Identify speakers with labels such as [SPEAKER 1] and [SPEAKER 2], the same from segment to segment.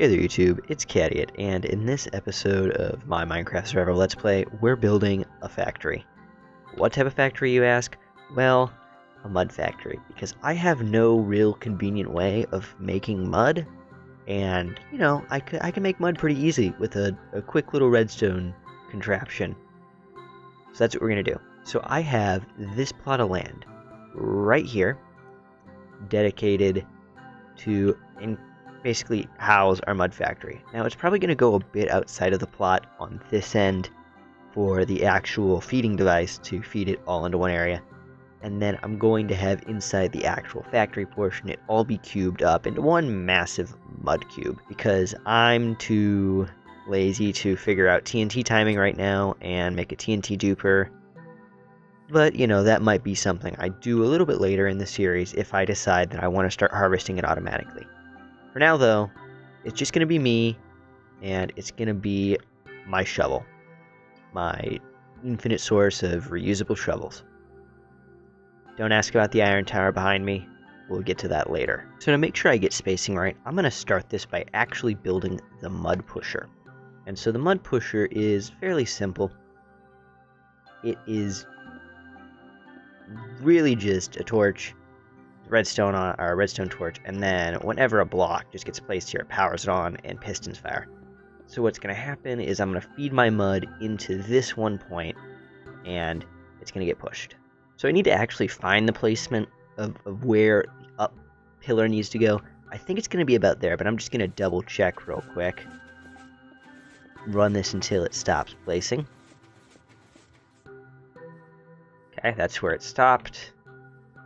[SPEAKER 1] Hey there YouTube, it's Cadiot, and in this episode of my Minecraft Survival Let's Play, we're building a factory. What type of factory, you ask? Well, a mud factory, because I have no real convenient way of making mud, and, you know, I can make mud pretty easy with a quick little redstone contraption. So that's what we're going to do. So I have this plot of land right here, dedicated to basically house our mud factory. Now it's probably going to go a bit outside of the plot on this end for the actual feeding device to feed it all into one area, and then I'm going to have inside the actual factory portion it all be cubed up into one massive mud cube, because I'm too lazy to figure out TNT timing right now and make a TNT duper. But, you know, that might be something I do a little bit later in the series if I decide that I want to start harvesting it automatically. For now, though, it's just going to be me, and it's going to be my shovel. My infinite source of reusable shovels. Don't ask about the iron tower behind me. We'll get to that later. So to make sure I get spacing right, I'm going to start this by actually building the mud pusher. And so the mud pusher is fairly simple. It is really just a torch, redstone torch, and then whenever a block just gets placed here, it powers it on and pistons fire. So what's going to happen is I'm going to feed my mud into this one point, and it's going to get pushed. So I need to actually find the placement of where the up pillar needs to go. I think it's going to be about there, but I'm just going to double check real quick. Run this until it stops placing. Okay, that's where it stopped.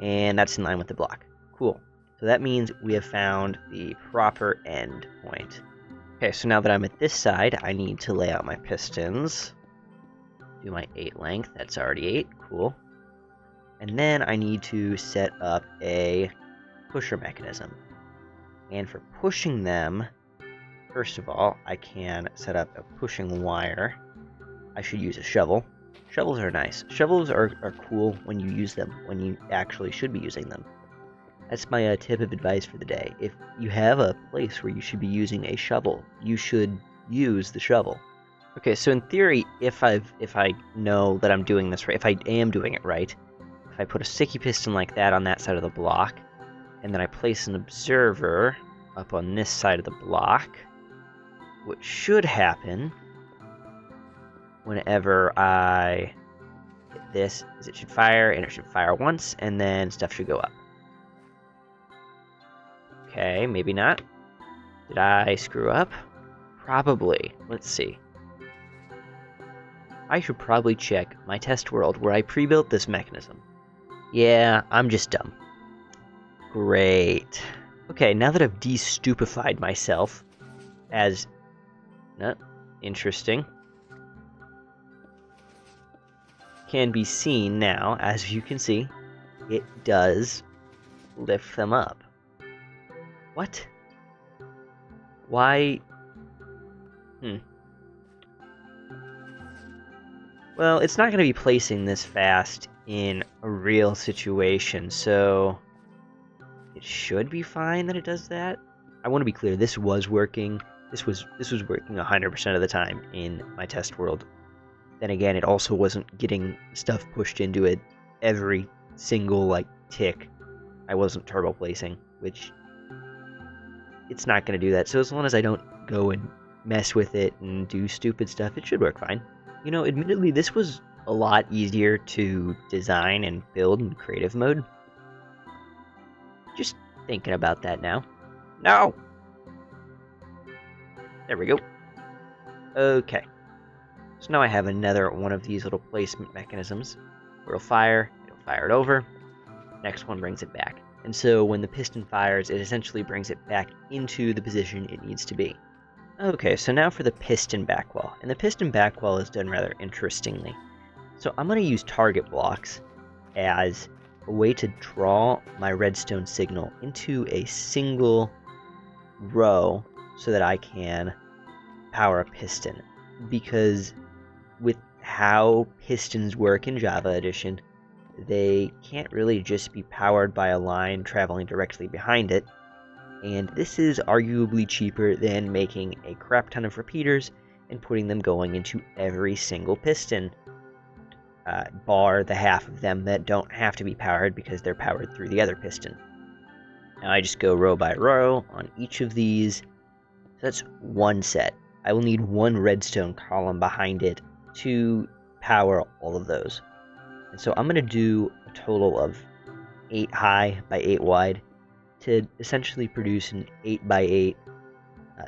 [SPEAKER 1] And that's in line with the block. Cool. So that means we have found the proper end point. Okay, so now that I'm at this side, I need to lay out my pistons. Do my 8 length. That's already 8. Cool. And then I need to set up a pusher mechanism. And for pushing them, first of all, I can set up a pushing wire. I should use a shovel. Shovels are nice. Shovels are cool when you use them, when you actually should be using them. That's my tip of advice for the day. If you have a place where you should be using a shovel, you should use the shovel. Okay, so in theory, if I know that I'm doing this right, if I am doing it right, if I put a sticky piston like that on that side of the block, and then I place an observer up on this side of the block, what should happen whenever I hit this is it should fire, and it should fire once, and then stuff should go up. Okay, maybe not. Did I screw up? Probably. Let's see. I should probably check my test world where I pre-built this mechanism. Yeah, I'm just dumb. Great. Okay, now that I've de-stupefied myself as... interesting. Can be seen now, as you can see, it does lift them up. What? Why? Well, it's not going to be placing this fast in a real situation, so it should be fine that it does that. I want to be clear, this was working. This was working 100% of the time in my test world. Then again, it also wasn't getting stuff pushed into it every single, tick. I wasn't turbo placing, which it's not going to do that. So as long as I don't go and mess with it and do stupid stuff, it should work fine. You know, admittedly, this was a lot easier to design and build in creative mode. Just thinking about that now. No! There we go. Okay. So now I have another one of these little placement mechanisms. It'll fire it over. Next one brings it back. And so when the piston fires, it essentially brings it back into the position it needs to be. Okay, so now for the piston back wall. And the piston back wall is done rather interestingly. So I'm going to use target blocks as a way to draw my redstone signal into a single row so that I can power a piston. Because with how pistons work in Java Edition, they can't really just be powered by a line traveling directly behind it, And this is arguably cheaper than making a crap ton of repeaters and putting them going into every single piston, bar the half of them that don't have to be powered because they're powered through the other piston. Now I just go row by row on each of these. So that's one set. I will need one redstone column behind it to power all of those. And so I'm going to do a total of 8 high by 8 wide to essentially produce an 8 by 8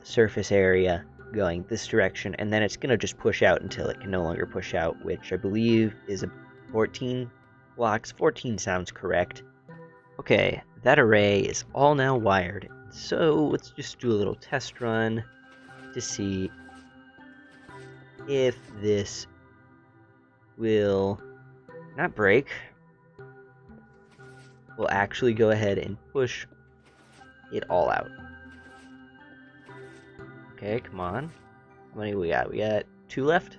[SPEAKER 1] surface area going this direction, and then it's going to just push out until it can no longer push out, which I believe is a 14 blocks. 14 sounds correct. Okay, that array is all now wired, so let's just do a little test run to see if this will not break. We'll actually go ahead and push it all out. Okay, come on. How many we got? We got 2 left?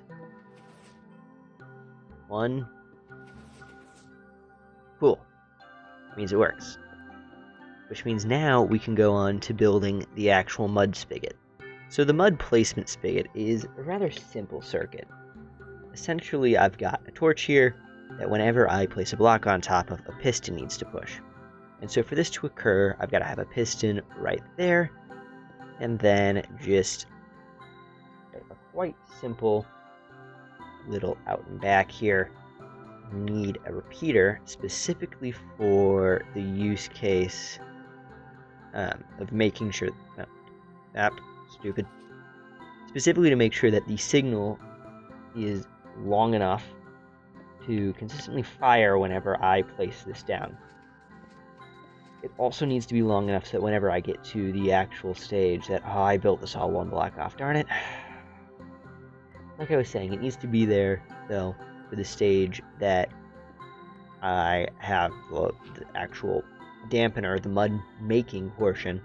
[SPEAKER 1] 1. Cool. Means it works. Which means now we can go on to building the actual mud spigot. So the mud placement spigot is a rather simple circuit. Essentially, I've got a torch here that whenever I place a block on top of, a piston needs to push. And so for this to occur, I've got to have a piston right there, and then just a quite simple little out and back here. Need a repeater specifically for the use case of making sure stupid. Specifically to make sure that the signal is long enough to consistently fire whenever I place this down. It also needs to be long enough so that whenever I get to the actual stage that, oh, I built this all one block off, darn it. Like I was saying, it needs to be there, though, for the stage that I have the actual dampener, the mud making portion,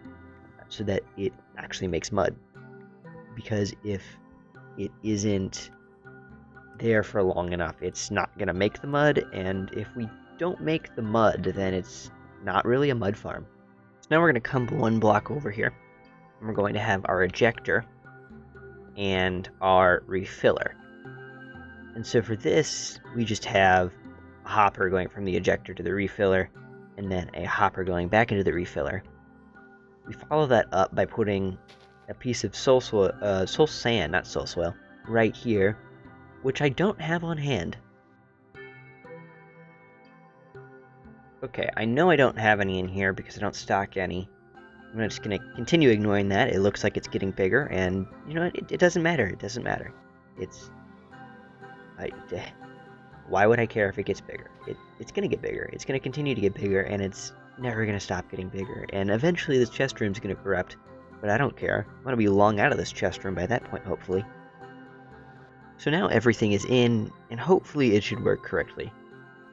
[SPEAKER 1] so that it actually makes mud. Because if it isn't there for long enough, it's not going to make the mud, and if we don't make the mud, then it's not really a mud farm. So now we're going to come one block over here, and we're going to have our ejector and our refiller. And so for this, we just have a hopper going from the ejector to the refiller, and then a hopper going back into the refiller. We follow that up by putting a piece of soul sand, not soul soil, right here, which I don't have on hand. Okay, I know I don't have any in here because I don't stock any. I'm just going to continue ignoring that. It looks like it's getting bigger, and you know what? It doesn't matter. It doesn't matter. Why would I care if it gets bigger? It's going to get bigger. It's going to continue to get bigger, and it's never going to stop getting bigger. And eventually this chest room's going to corrupt, but I don't care. I'm going to be long out of this chest room by that point, hopefully. So now everything is in, and hopefully it should work correctly.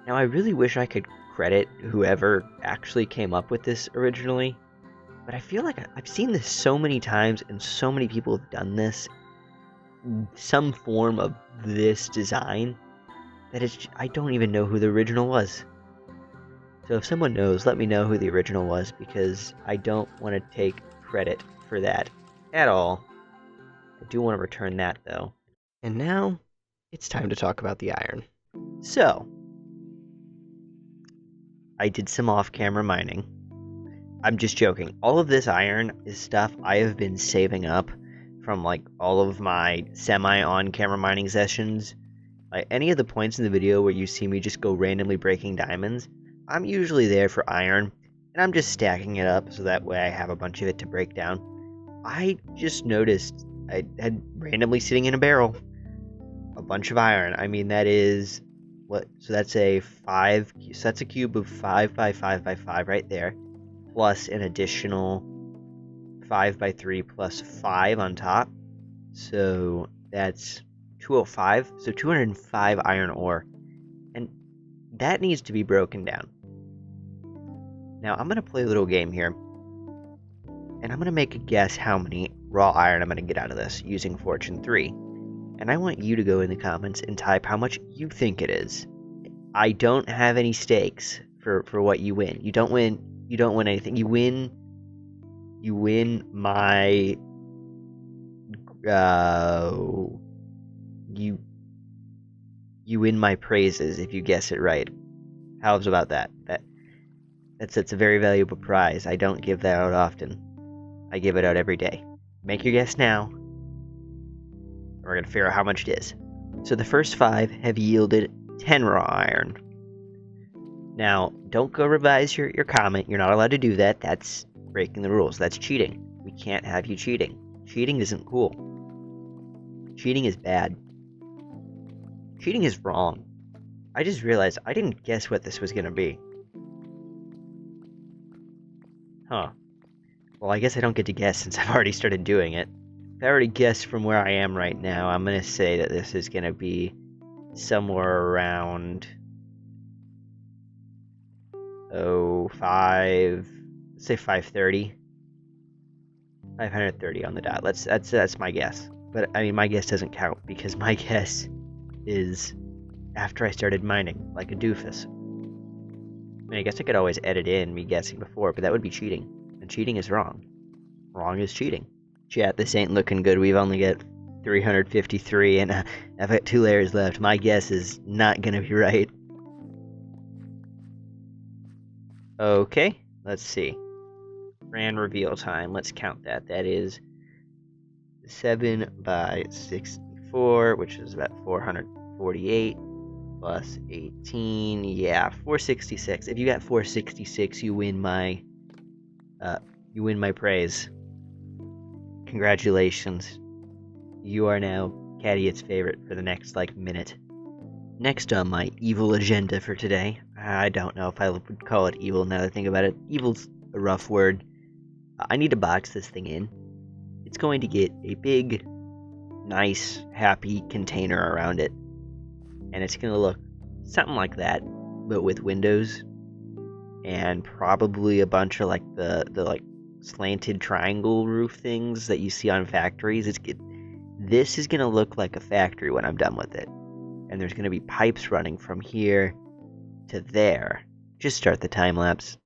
[SPEAKER 1] Now I really wish I could credit whoever actually came up with this originally, but I feel like I've seen this so many times, and so many people have done this, some form of this design, that I don't even know who the original was. So if someone knows, let me know who the original was, because I don't want to take credit for that at all. I do want to return that, though. And now, it's time to talk about the iron. So, I did some off-camera mining. I'm just joking. All of this iron is stuff I have been saving up from, like, all of my semi-on-camera mining sessions. Like, any of the points in the video where you see me just go randomly breaking diamonds, I'm usually there for iron, and I'm just stacking it up so that way I have a bunch of it to break down. I just noticed I had randomly sitting in a barrel a bunch of iron. I mean, that is what? So that's a 5. So that's a cube of 5 by 5 by 5 right there, plus an additional 5 by 3 plus 5 on top. So that's 205. So 205 iron ore, and that needs to be broken down. Now I'm gonna play a little game here, and I'm gonna make a guess how many raw iron I'm gonna get out of this using Fortune 3. And I want you to go in the comments and type how much you think it is. I don't have any stakes for what you win. You don't win anything. You win You win my... You win my praises if you guess it right. How's about that? That's a very valuable prize. I don't give that out often. I give it out every day. Make your guess now. We're going to figure out how much it is. So the first 5 have yielded 10 raw iron. Now, don't go revise your comment. You're not allowed to do that. That's breaking the rules. That's cheating. We can't have you cheating. Cheating isn't cool. Cheating is bad. Cheating is wrong. I just realized I didn't guess what this was going to be. Huh. Well, I guess I don't get to guess since I've already started doing it. If I already guessed from where I am right now, I'm going to say that this is going to be somewhere around... let's say 530. 530 on the dot. That's my guess. But, I mean, my guess doesn't count because my guess is after I started mining, like a doofus. I mean, I guess I could always edit in me guessing before, but that would be cheating. And cheating is wrong. Wrong is cheating. Chat, this ain't looking good. We've only got 353, and I've got 2 layers left. My guess is not gonna be right. Okay, let's see. Grand reveal time. Let's count that. That is 7 by 64, which is about 448, plus 18. Yeah, 466. If you got 466, you win my praise. Congratulations. You are now Cadiot's favorite for the next, minute. Next on my evil agenda for today, I don't know if I would call it evil now that I think about it. Evil's a rough word. I need to box this thing in. It's going to get a big, nice, happy container around it. And it's going to look something like that, but with windows. And probably a bunch of, the slanted triangle roof things that you see on factories. This is going to look like a factory when I'm done with it. And there's going to be pipes running from here to there. Just start the time lapse.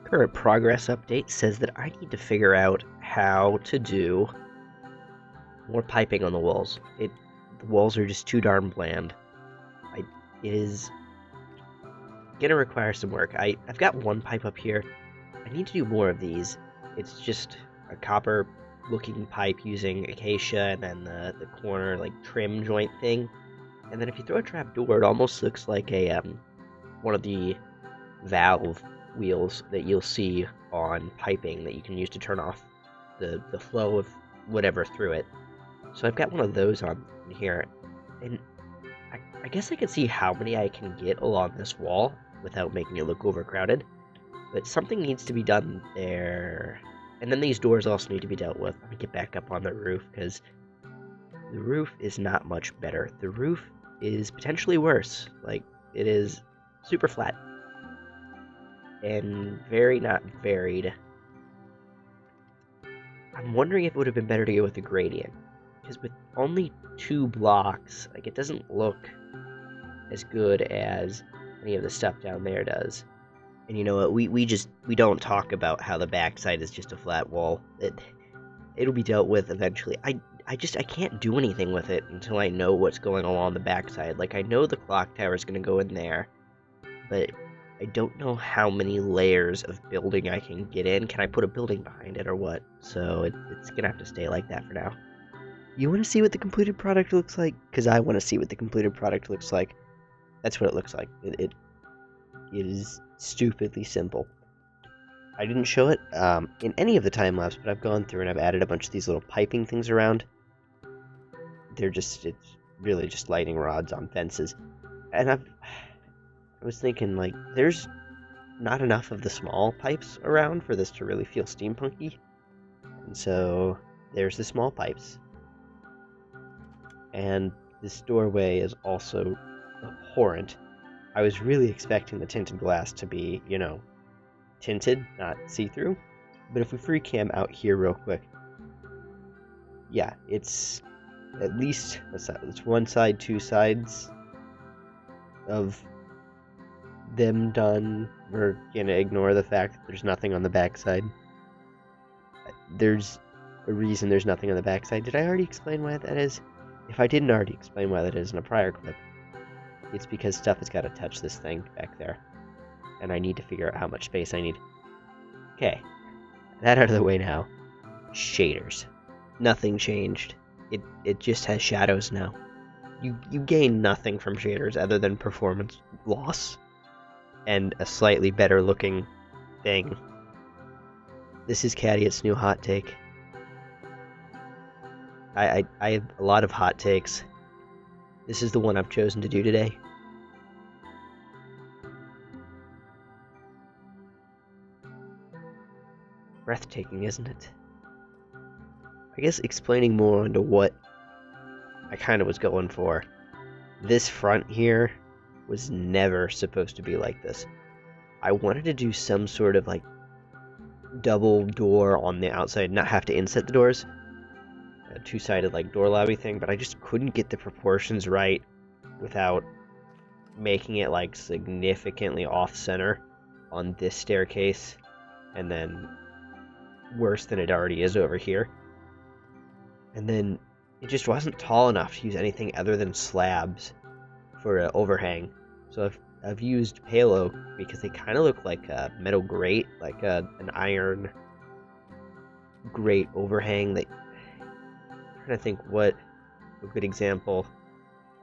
[SPEAKER 1] Current progress update says that I need to figure out how to do more piping on the walls. The walls are just too darn bland. It is gonna require some work. I've got one pipe up here. I need to do more of these. It's just a copper looking pipe using acacia and then the corner trim joint thing. And then if you throw a trap door, it almost looks like a one of the valve wheels that you'll see on piping that you can use to turn off the flow of whatever through it. So I've got one of those on here, and I guess I can see how many I can get along this wall without making it look overcrowded, but something needs to be done there. And then these doors also need to be dealt with. Let me get back up on the roof, because the roof is not much better. The roof is potentially worse. It is super flat and very not varied. I'm wondering if it would have been better to go with a gradient, because with only 2 blocks, it doesn't look as good as any of the stuff down there does. And you know what, we don't talk about how the backside is just a flat wall. It'll be dealt with eventually. I can't do anything with it until I know what's going on the backside. I know the clock tower is going to go in there, but I don't know how many layers of building I can get in. Can I put a building behind it or what? So it's going to have to stay like that for now. You want to see what the completed product looks like? Because I want to see what the completed product looks like. That's what it looks like. It is stupidly simple. I didn't show it in any of the time lapse, but I've gone through and I've added a bunch of these little piping things around. It's really just lightning rods on fences. And I was thinking, like, there's not enough of the small pipes around for this to really feel steampunky. And so there's the small pipes. And this doorway is also abhorrent. I was really expecting the tinted glass to be, tinted, not see-through. But if we free cam out here real quick, yeah, it's at least, it's one side, two sides of them done. We're gonna ignore the fact that there's nothing on the backside. There's a reason there's nothing on the backside. Did I already explain why that is? If I didn't already explain why that is in a prior clip, it's because stuff has got to touch this thing back there. And I need to figure out how much space I need. Okay, that out of the way now. Shaders. Nothing changed. It just has shadows now. You gain nothing from shaders other than performance loss and a slightly better looking thing. This is Cadiot's new hot take. I have a lot of hot takes. This is the one I've chosen to do today. Breathtaking, isn't it? I guess explaining more into what I kind of was going for. This front here was never supposed to be like this. I wanted to do some sort of like double door on the outside, not have to inset the doors. A two-sided like door lobby thing, but I just couldn't get the proportions right without making it like significantly off-center on this staircase, and then worse than it already is over here. And then it just wasn't tall enough to use anything other than slabs for an overhang. So I've used pale oak because they kind of look like a metal grate, like an iron grate overhang. I'm trying to think what a good example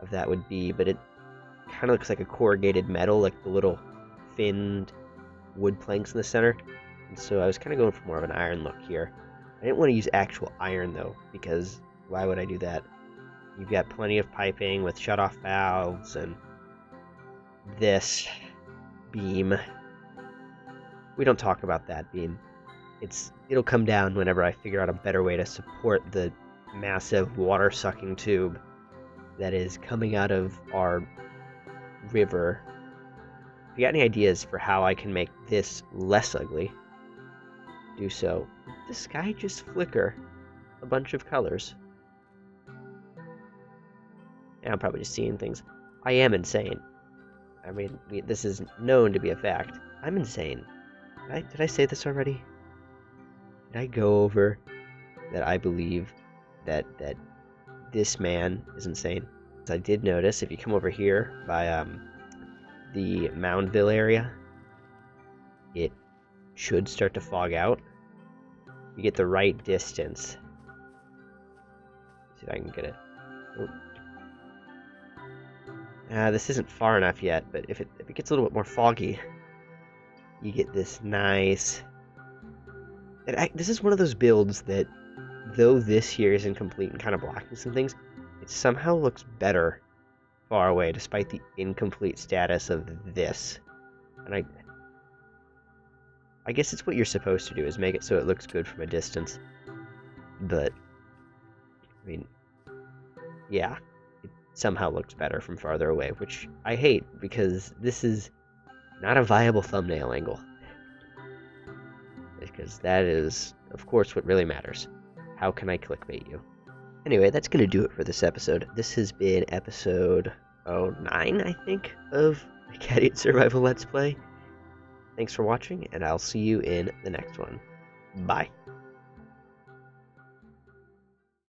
[SPEAKER 1] of that would be, but it kind of looks like a corrugated metal, like the little finned wood planks in the center. And so I was kind of going for more of an iron look here. I didn't want to use actual iron though, because why would I do that? You've got plenty of piping with shut-off valves and this beam. We don't talk about that beam. It'll come down whenever I figure out a better way to support the massive water-sucking tube that is coming out of our river. If you got any ideas for how I can make this less ugly, do so. Did the sky just flicker a bunch of colors? Yeah, I'm probably just seeing things. I am insane. I mean, this is known to be a fact. I'm insane. Did I say this already? Did I go over that I believe that this man is insane? I did notice, if you come over here by the Moundville area, it should start to fog out. You get the right distance. Let's see if I can get it. This isn't far enough yet, but if it gets a little bit more foggy, you get this nice... This is one of those builds that, though this here is incomplete and kind of blocking some things, it somehow looks better far away, despite the incomplete status of this. And I guess it's what you're supposed to do, is make it so it looks good from a distance. But, I mean, yeah, it somehow looks better from farther away, which I hate, because this is not a viable thumbnail angle. Because that is, of course, what really matters. How can I clickbait you? Anyway, that's going to do it for this episode. This has been episode 9, I think, of the Cadiot Survival Let's Play. Thanks for watching, and I'll see you in the next one. Bye.